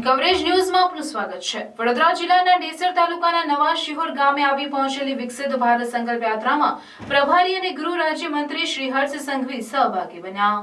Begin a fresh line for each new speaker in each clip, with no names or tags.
N coverage ન્યૂઝમાં આપનું સ્વાગત છે। વડોદરા જિલ્લાના ડેસર તાલુકાના નવા શિહોર ગામે આવી પહોંચેલી વિકસિત ભારત સંકલ્પ યાત્રામાં પ્રભારી અને ગૃહ રાજ્યમંત્રી શ્રી હર્ષ સંઘવી સહભાગી બન્યા।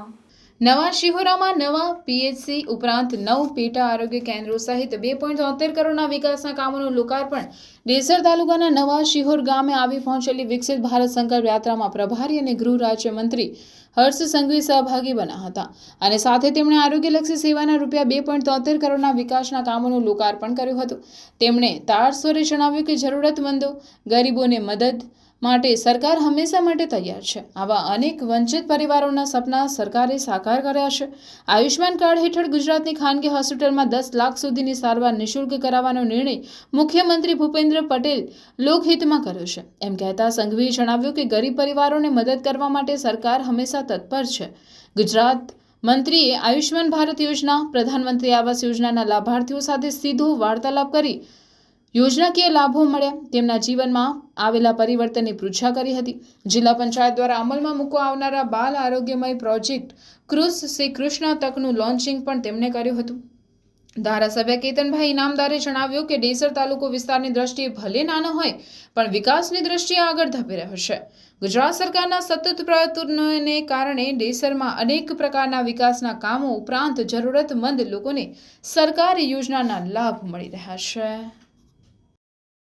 નવા શિહોરામાં નવા પીએચસી ઉપરાંત 9 પેટા આરોગ્ય કેન્દ્રો સહિત 2.73 કરોડના વિકાસના કામોનું લોકાર્પણ ડેસર તાલુકાના નવા શિહોર ગામે આવી પહોંચેલી વિકસિત ભારત સંકલ્પ યાત્રામાં પ્રભારી અને ગૃહ રાજ્યમંત્રી હર્ષ સંઘવી સહભાગી બન્યા હતા અને સાથે તેમણે આરોગ્યલક્ષી સેવાના રૂપિયા 2.73 કરોડના વિકાસના કામોનું લોકાર્પણ કર્યું હતું। તેમણે તારસ્વરે જણાવ્યું કે જરૂરતમંદો ગરીબોને મદદ માટે સરકાર હંમેશા માટે તૈયાર છે। આવા અનેક વંચિત પરિવારોના સપના સરકારે સાકાર કર્યા છે। આયુષ્માન કાર્ડ હેઠળ ગુજરાતની ખાનગી હોસ્પિટલમાં 10 લાખ સુધીની સારવાર નિઃશુલ્ક કરાવવાનો નિર્ણય મુખ્યમંત્રી ભૂપેન્દ્ર પટેલ લોકહિતમાં કર્યો છે। એમ કહેતા સંઘવીએ જણાવ્યું કે ગરીબ પરિવારોને મદદ કરવા માટે સરકાર હંમેશા તત્પર છે। ગુજરાત મંત્રીએ આયુષ્માન ભારત યોજના, પ્રધાનમંત્રી આવાસ યોજનાના લાભાર્થીઓ સાથે સીધો વાર્તાલાપ કરી યોજનાકીય લાભો મળ્યા, તેમના જીવનમાં આવેલા પરિવર્તનની પૃચ્છા કરી હતી। જિલ્લા પંચાયત દ્વારા અમલમાં મૂકવા આવનારા બાલ આરોગ્યમય પ્રોજેક્ટ કૃષ શ્રી કૃષ્ણ તકનું લોન્ચિંગ પણ તેમણે કર્યું હતું। ધારાસભ્ય કેતનભાઈ ઇનામદારે જણાવ્યું કે ડેસર તાલુકો વિસ્તારની દ્રષ્ટિએ ભલે નાનો હોય પણ વિકાસની દ્રષ્ટિએ આગળ ધપી રહ્યો છે। ગુજરાત સરકારના સતત પ્રયત્નોને કારણે ડેસરમાં અનેક પ્રકારના વિકાસના કામો ઉપરાંત જરૂરતમંદ લોકોને સરકારી યોજનાના લાભ મળી રહ્યા છે।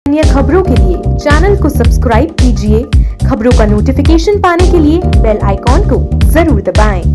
अन्य खबरों के लिए चैनल को सब्सक्राइब कीजिए। खबरों का नोटिफिकेशन पाने के लिए बेल आइकॉन को जरूर दबाएं।